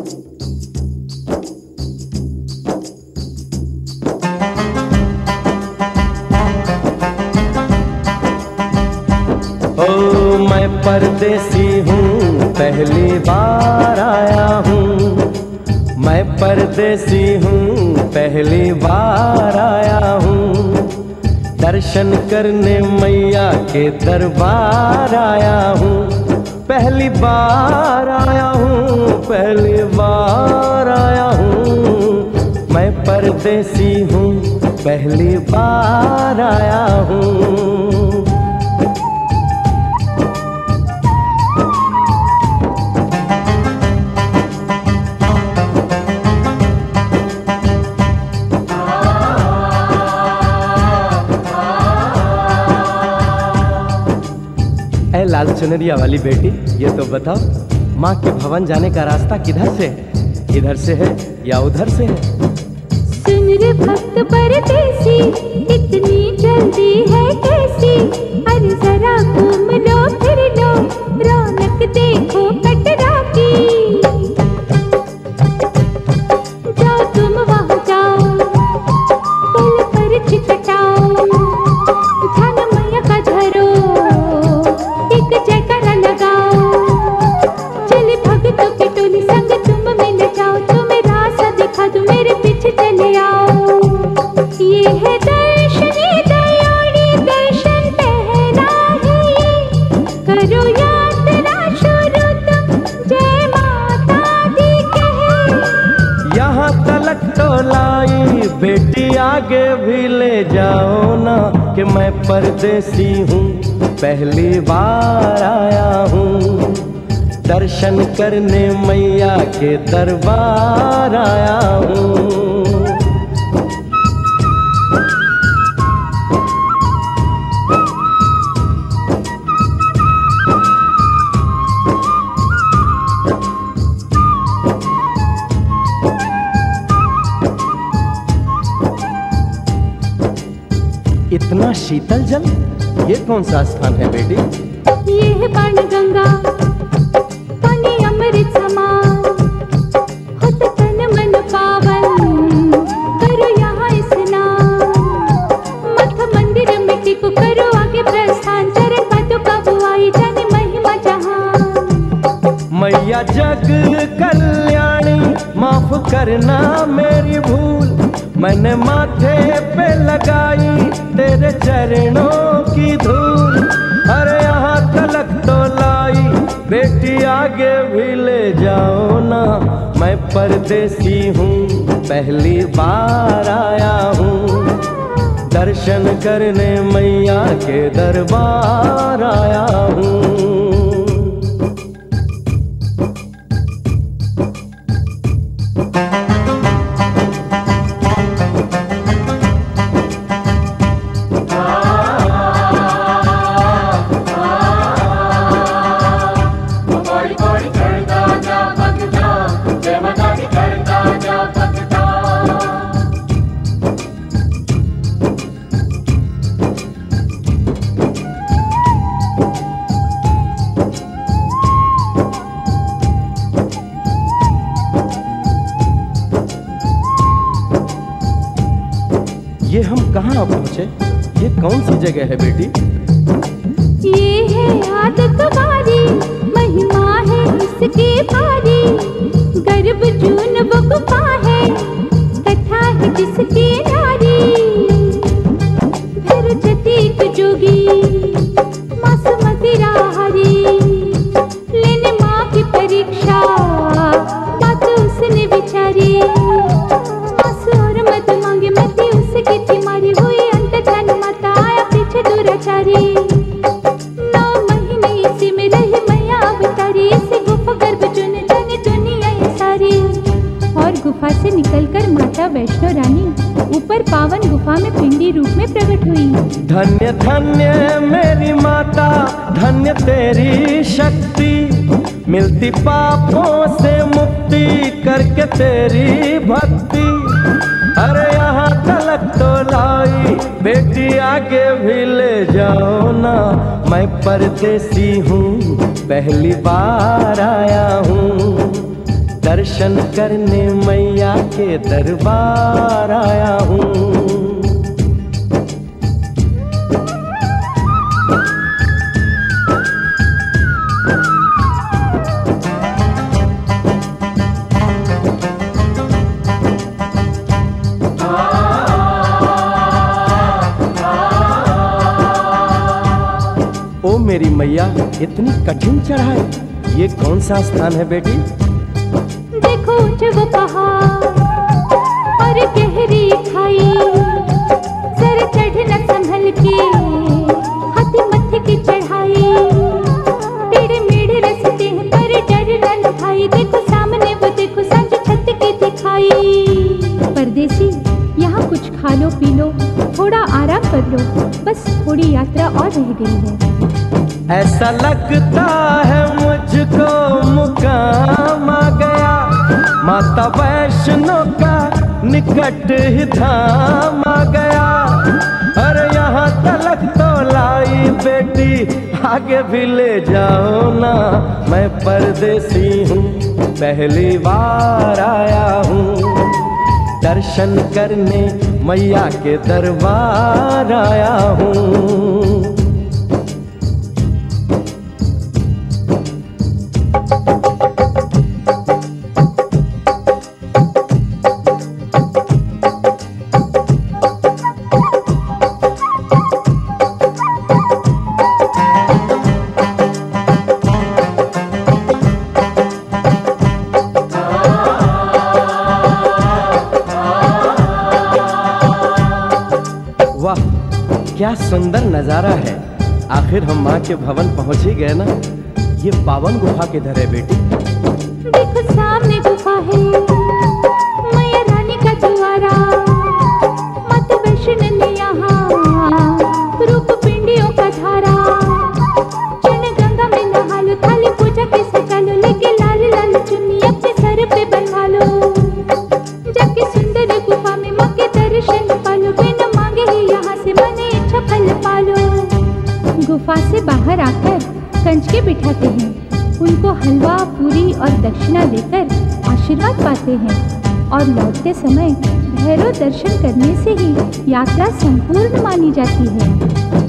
ओ मैं परदेसी हूँ, पहली बार आया हूँ। मैं परदेसी हूँ, पहली बार आया हूँ। दर्शन करने मैया के दरबार आया हूँ। पहली बार आया हूँ, पहली बार आया हूँ। मैं परदेसी हूँ, पहली बार आया हूँ। लाल चुनरिया वाली बेटी, ये तो बताओ, माँ के भवन जाने का रास्ता किधर से है? इधर से है या उधर से है? सुन रे भक्त परदेसी, इतनी जल्दी है कैसी? अरे जरा घूम लो फिर लो, रौनक देखो कटरा की। जाओ तुम वहाँ जाओ, पल पर चिकटाओ, ध्यान मैया का धरो, जयकारा लगाओ। चले भक्तों की टोली संग तुम मिल जाओ, तुम्हें रास्ता दिखा दूं, मेरे पीछे चले आओ। ये है दर्शनी दयाड़ी, दर्शन पहला है ये, करो यात्रा शुरू तुम, जय माता दी कहे। यहाँ तलक तो लाई बेटी, आगे भी ले जाओ ना, कि मैं परदेसी हूँ, पहली बार आया हूँ। दर्शन करने मैया के दरबार आया हूँ। इतना शीतल जल, ये कौन सा स्थान है बेटी? ये है बाण गंगा, पानी अमृत समान, होत तन मन पावन, करो यहाँ स्नान। मठ मंदिर में टिको, करो आगे प्रस्थान, चरण पादुका बुआई, जाने महिमा जहान। मैया जग कल्याणी, माफ करना मेरी भूल, मैंने माथे पे लगाई तेरे चरणों की धूल। अरे यहाँ तलक तो लाई बेटी, आगे भी ले जाओ ना, मैं परदेसी हूँ, पहली बार आया हूँ। दर्शन करने मैया के दरबार आया हूँ। ये हम कहाँ पहुँचे? ये कौन सी जगह है बेटी? ये है आदत बारी, महिमा है इसकी भारी, गर्भ जून वो गुफा है, कथा है जिसकी नारी। भर जतीक जोगी मासूमती राहरी, लेने माँ की परीक्षा, बात उसने विचारी। आंसू और मत मांगे मती उसकी थी मारी, हुई अंत धन माता, आया पीछे दुराचारी। 9 महीने इसी में रही मैया अवतारी, इसी गुफा गर्भ चुन जाने दुनिया ये सारी। और गुफा से निकलकर माता वैष्णो रानी ऊपर पावन गुफा में पिंडी रूप में प्रकट हुई। धन्य धन्य मेरी माता, धन्य तेरी शक्ति, मिलती पापों से मुक्ति करके तेरी भक्ति। अरे यहाँ तलक तो लाई बेटी, आगे भी ले जाओ ना, मैं परदेसी हूँ, पहली बार आया हूँ। दर्शन करने मैया के दरबार आया हूँ। ओ मेरी मैया, इतनी कठिन चढ़ाई, ये कौन सा स्थान है बेटी? देखो वो पहाड़ और गहरी खाई, सर चढ़ना संभल के हाथी मत्थे की चढ़ाई। टेढ़े मेढ़े रास्ते हैं पर डर न भाई, देखो सामने वो देखो सांझ छत की दिखाई। परदेसी यहाँ कुछ खा लो पी लो, थोड़ा आराम कर लो, बस थोड़ी यात्रा और रह गई है। ऐसा लगता है मुझको मुकाम आ गया, माता वैष्णो का निकट ही धाम आ गया। अरे यहाँ तलक तो लाई बेटी, आगे भी ले जाओ ना, मैं परदेसी हूँ पहली बार आया हूँ। दर्शन करने मैया के दरबार आया हूँ। वाह, क्या सुंदर नजारा है। आखिर हम माँ के भवन पहुंच ही गए ना। ये पावन गुफा किधर है बेटी? देखो सामने गुफा है, मैया रानी का द्वारा। माता वैष्णो ने यहाँ रूप पिंडियों का धारा। चरण गंगा में नहा लो, थाली पूजा के सजा लो, लेके लाल लाल चुन्नी अपने सर पे बनवा लो। जाके सुंदर गुफा में माँ के दर्शन पालो, बिना मांगे ही यहाँ से मने इच्छा फल पालो। गुफा से बाहर आकर कंचके बिठाते हैं, उनको हलवा पूरी और दक्षिणा देकर आशीर्वाद पाते हैं, और लौटते समय भैरव दर्शन करने से ही यात्रा संपूर्ण मानी जाती है।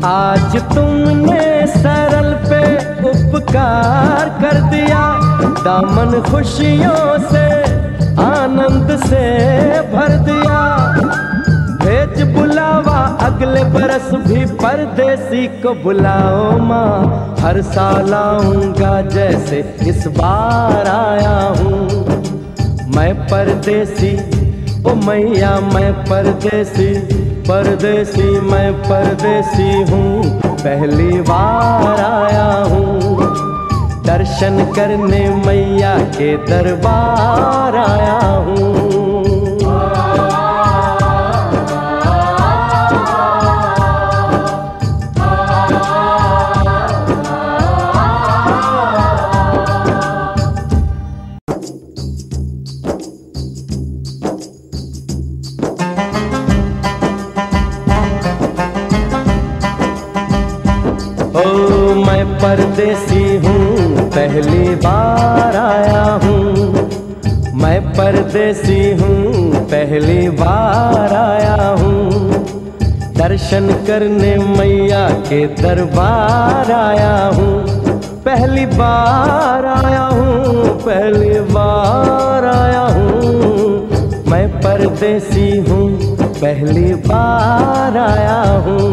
आज तुमने सरल पे उपकार कर दिया, दामन खुशियों से आनंद से भर दिया। भेज बुलावा अगले बरस भी परदेसी को बुलाओ माँ, हर साल आऊंगा जैसे इस बार आया हूँ। मैं परदेसी ओ मैया, मैं परदेसी, परदेसी मैं परदेसी हूँ पहली बार आया हूँ। दर्शन करने मैया के दरबार आया हूँ। मैं परदेसी हूँ पहली बार आया हूँ। मैं परदेसी हूँ पहली बार आया हूँ। दर्शन करने मैया के दरबार आया हूँ। पहली बार आया हूँ, पहली बार आया हूँ। मैं परदेसी हूँ पहली बार आया हूँ।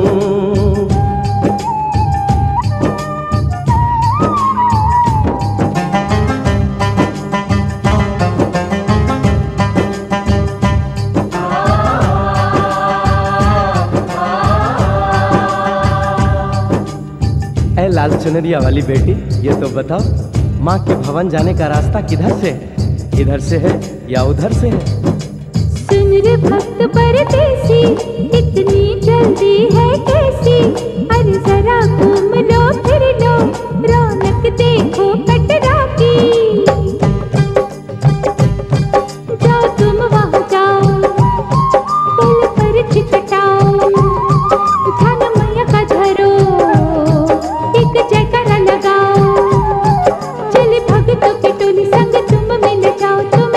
लाल चुनरिया वाली बेटी, ये तो बताओ माँ के भवन जाने का रास्ता किधर से है? इधर से है या उधर से है? सुन रे भक्त परदेसी, इतनी जल्दी है कैसी? अरे जरा घूम लो फिर लो, रौनक देखो कटरा की। जाओ तुम वहाँ जाओ, पुल पर चिकटाओ, ध्यान मैया का धरो, जयकारा लगाओ। चले भक्तों की टोली संग तुम मिल जाओ, तुम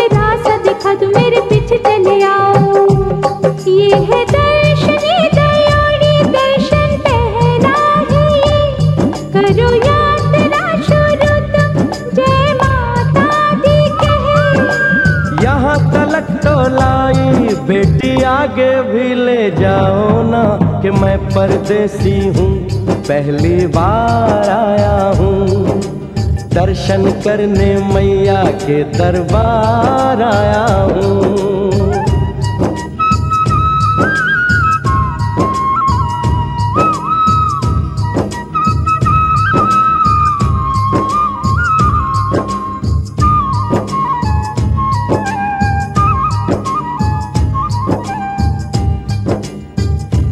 लाई बेटी आगे भी ले जाओ ना कि मैं परदेसी हूँ, पहली बार आया हूँ। दर्शन करने मैया के दरबार आया हूँ।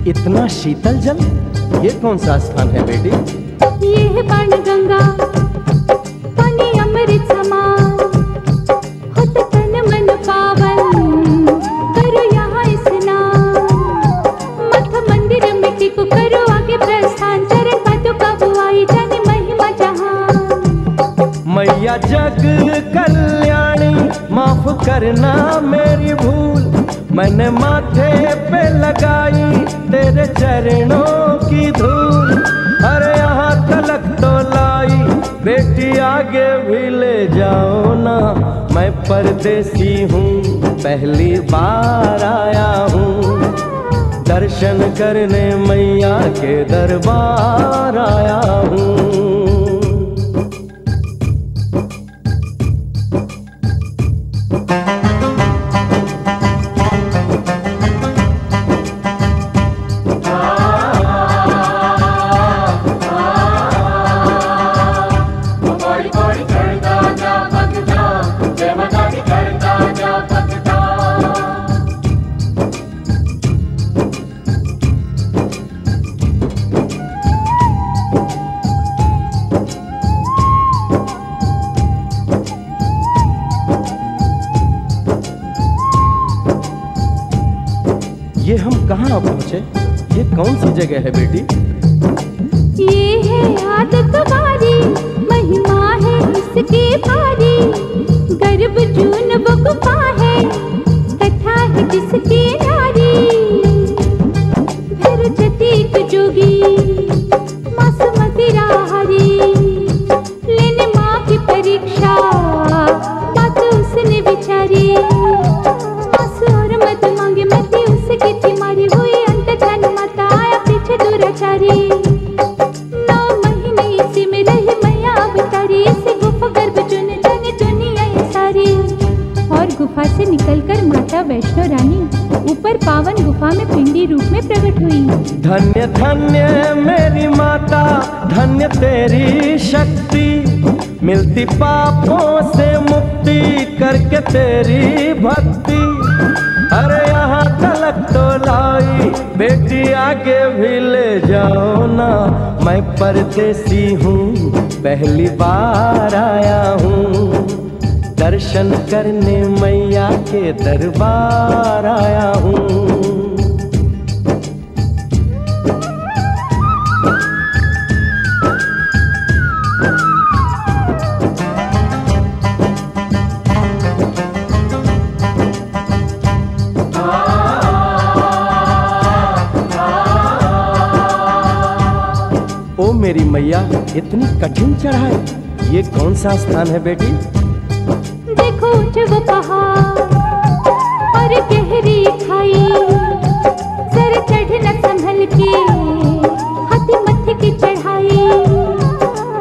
इतना शीतल जल, ये कौन सा स्थान है बेटी? ये है बाणगंगा, पानी अमृत समान, होत तन मन पावन, करो यहाँ स्नान। मठ मंदिर में टिको, करो आगे प्रस्थान, चरण पादुका बुआई, जाने महिमा जहान। मैया जग कल्याणी, माफ करना मेरी भूल, मैंने माथे पे लगाई तेरे चरणों की धूल। अरे यहाँ तलक तो लाई बेटी आगे भी ले जाओ ना, मैं परदेसी हूँ, पहली बार आया हूँ। दर्शन करने मैया के दरबार आया हूँ। ये हम कहाँ पहुँचे? ये कौन सी जगह है बेटी? ये है आदत वारी, महिमा है इसकी भारी, गर्भ जून वो गुफा है, कथा है जिसकी नारी। भर जतीक जोगी मासूमती राहरी, लेने माँ की परीक्षा, बात उसने विचारी। आंसू और मत मांगे मत उसकी तिमारी, हुई अंत धन माता आया पीछे दुराचारी। 9 महीने इसी में रही मैया अवतारी, इसी गुफा गर्भ चुन जाने दुनिया ये सारी। और गुफा से निकलकर माता वैष्णो रानी ऊपर पावन गुफा में पिंडी रूप में प्रकट हुई। धन्य धन्य मेरी माता, धन्य तेरी शक्ति, मिलती पापों से मुक्ति करके तेरी भक्ति। अरे यहाँ तलक तो लाई बेटी आगे भी ले जाओ ना, मैं परदेसी हूँ, पहली बार आया हूँ। दर्शन करने मैया के दरबार आया हूँ। ओ मेरी मैया, इतनी कठिन चढ़ाई, ये कौन सा स्थान है बेटी? देखो वो पहाड़ और गहरी खाई, सर चढ़ना संभल के, हाथी मत्थे की चढ़ाई।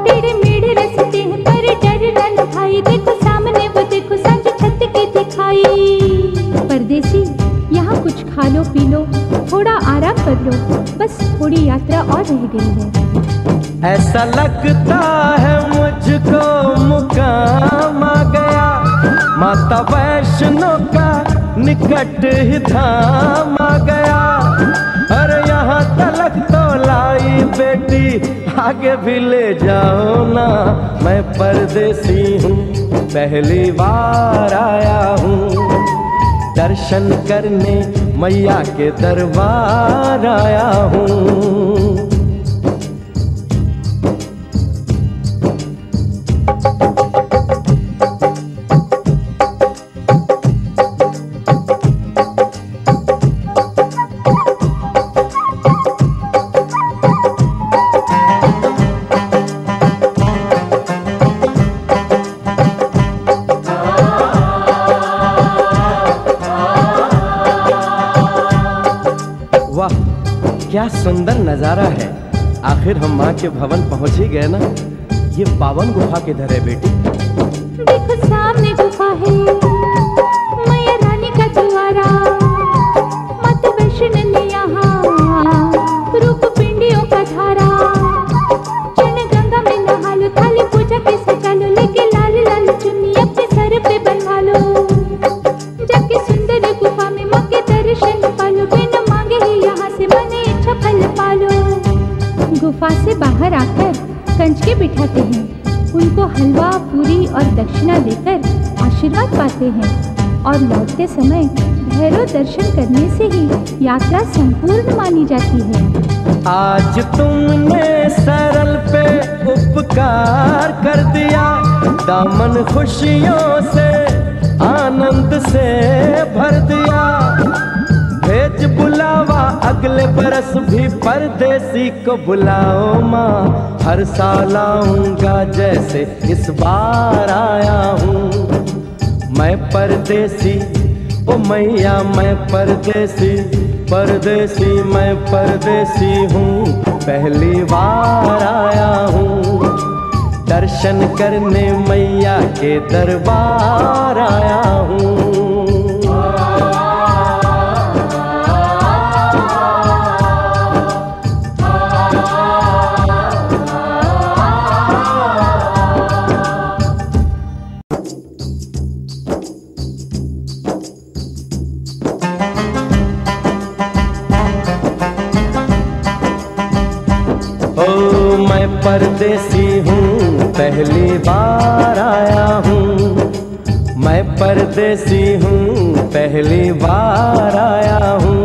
टेढ़े मेढ़े रास्ते हैं पर डरना न भाई, देखो सामने वो देखो सांझ छत की दिखाई। परदेसी यहाँ कुछ खा लो पी लो, थोड़ा आराम कर लो, बस थोड़ी यात्रा और रह गई है। ऐसा लगता है मुझको मुकाम आ गया, माता वैष्णो का निकट ही धाम आ गया। अरे यहाँ तलक तो लाई बेटी आगे भी ले जाओ ना, मैं परदेसी हूँ, पहली बार आया हूँ। दर्शन करने मैया के दरबार आया हूँ। क्या सुंदर नजारा है। आखिर हम माँ के भवन पहुंच ही गए ना। ये पावन गुफा किधर है बेटी? देखो सामने गुफा है, मैया रानी का द्वारा। माता वैष्णो ने यहाँ रूप पिंडियों का धारा। चन गंगा में नहा लो, थाली पूजा के सजा लो, लेके लाल लाल चुन्नी अपने सर पे बनवा लो। जाके सुंदर गुफा में माँ के दर्शन पालो, बिना मांगे ही यहाँ से मने इच्छा फल पालो। गुफा से बाहर आकर कंच के बिठाते हैं, उनको हलवा पूरी और दक्षिणा देकर आशीर्वाद पाते हैं और लौटते समय भैरव दर्शन करने से ही यात्रा संपूर्ण मानी जाती है। आज तुमने सरल पे उपकार कर दिया, दामन खुशियों से आनंद से भर दिया। भेज बुलावा अगले बरस भी परदेसी को बुलाओ माँ, हर साल आऊंगा जैसे इस बार आया हूँ। मैं परदेसी ओ मैया मैं परदेसी, परदेसी मैं परदेसी हूँ, पहली बार आया हूँ। दर्शन करने मैया के दरबार आया हूँ। परदेसी हूँ पहली बार आया हूँ, मैं परदेसी हूँ पहली बार आया हूँ।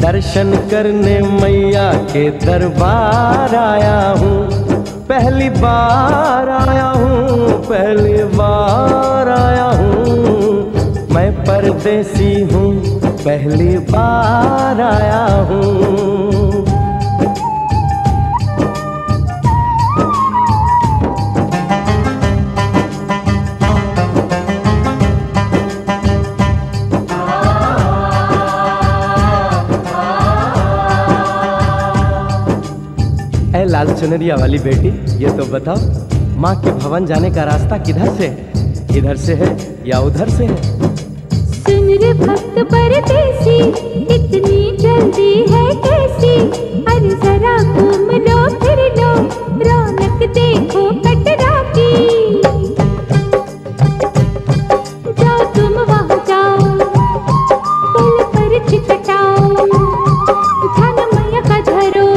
दर्शन करने मैया के दरबार आया हूँ, पहली बार आया हूँ, पहली बार आया हूँ। मैं परदेसी हूँ पहली बार आया हूँ। लाल चुनरिया वाली बेटी, ये तो बताओ माँ के भवन जाने का रास्ता किधर से है? इधर से है या उधर से है? सुन रे भक्त परदेसी, इतनी जल्दी है कैसी? अरे जरा घूम लो फिर लो, रौनक देखो कटरा की। जाओ तुम वहाँ जाओ, पल पर चिकटाओ, ध्यान मैया का धरो,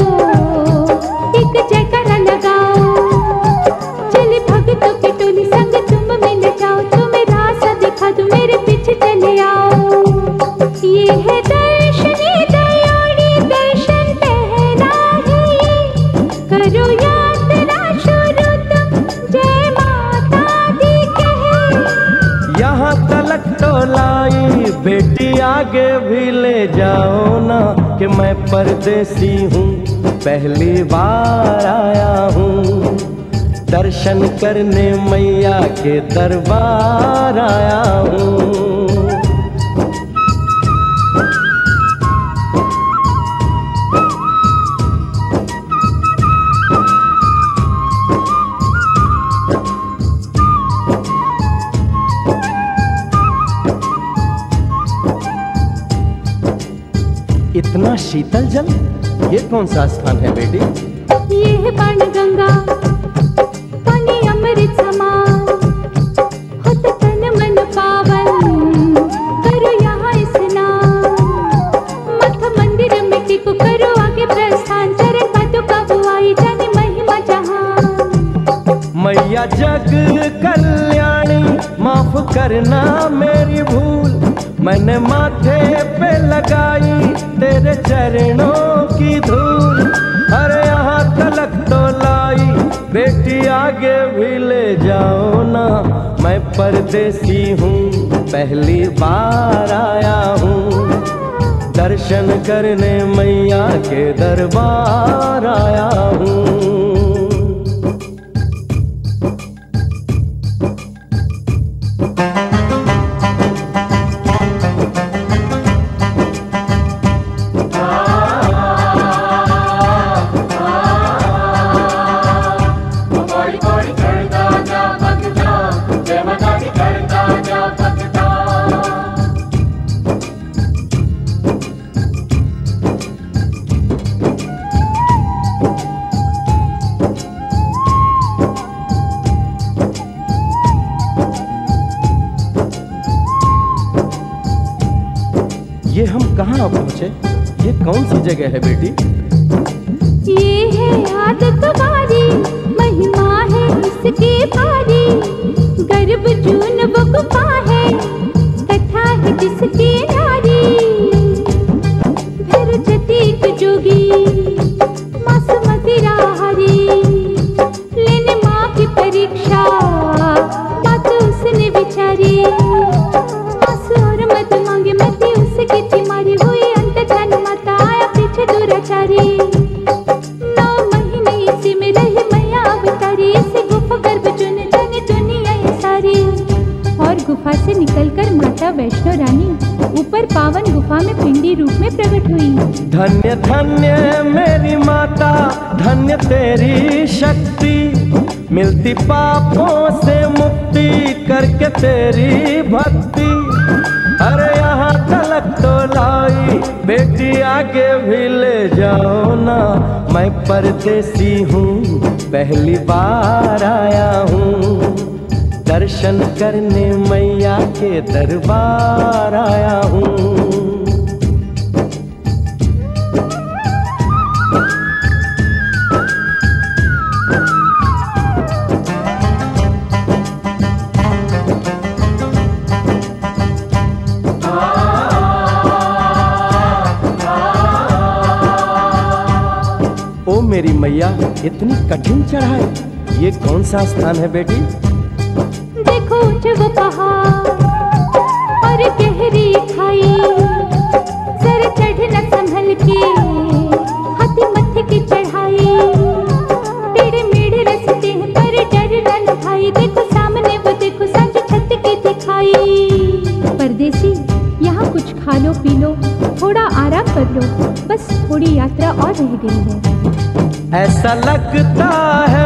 जयकारा लगाओ। चले भक्तों की टोली संग तुम मिल जाओ, तुम्हें रास्ता दिखा दूं, मेरे पीछे चले आओ। ये है दर्शनी दयाड़ी, दर्शन पहला है, करो यात्रा शुरू तुम, जय माता दी कहे। यहाँ तलक तो लाई बेटी, आगे भी ले जाओ ना, कि मैं परदेसी हूँ पहली बार आया हूँ। दर्शन करने मैया के दरबार आया हूँ। इतना शीतल जल, ये कौन सा स्थान है बेटी? ये है बाण गंगा, पानी अमृत समान, होता तन मन पावन, करो यहाँ स्नान। मठ मंदिर में टिको, करो आगे प्रस्थान, चरण पादुका बुआई, जाने महिमा जहान। मैया जग कल्याणी, माफ करना मेरी भूल, मैंने माथे पे लगाई तेरे चरणों की धूल। अरे यहाँ तलक तो लाई बेटी, आगे भी ले जाओ ना, मैं परदेसी हूँ पहली बार आया हूँ। दर्शन करने मैया के दरबार आया हूँ। ये हम कहाँ पहुँचे? ये कौन सी जगह है बेटी? ये है आदत बारी, महिमा है इसकी भारी। गर्भ जून वो गुफा है, कथा है जिसकी नारी। फिर जतीक जोगी मासूमती राहरी, लेने माँ की परीक्षा बात उसने विचारी। मासू और मत मांगे मती उसकी थी मारी, हुई अंत धन माता आया पीछे दुराचारी। 9 महीने इसी में रही मैया अवतारी, इसी गुफा गर्भ चुन जाने दुनिया ये सारी। और गुफा से निकलकर माता वैष्णो रानी ऊपर पावन गुफा में पिंडी रूप में प्रकट हुई। धन्य धन्य मेरी माता, धन्य तेरी शक्ति, मिलती पापों से मुक्ति करके तेरी भक्ति। अरे यहाँ तलक तो लाई बेटी, आगे भी ले जाओ ना। मैं परदेसी हूँ, पहली बार आया हूँ, दर्शन करने मैया के दरबार आया हूँ। ओ मेरी मैया, इतनी कठिन चढ़ाई, ये कौन सा स्थान है बेटी? देखो वो पहाड़ और गहरी खाई, सर चढ़ना संभल के हाथी मत्थे की चढ़ाई। टेढ़े मेढ़े रास्ते हैं पर डरना न भाई, देखो सामने वो देखो सांझ छत की दिखाई। परदेसी यहाँ कुछ खा लो पी लो, थोड़ा आराम कर लो, बस थोड़ी यात्रा और रह गई है। ऐसा लगता है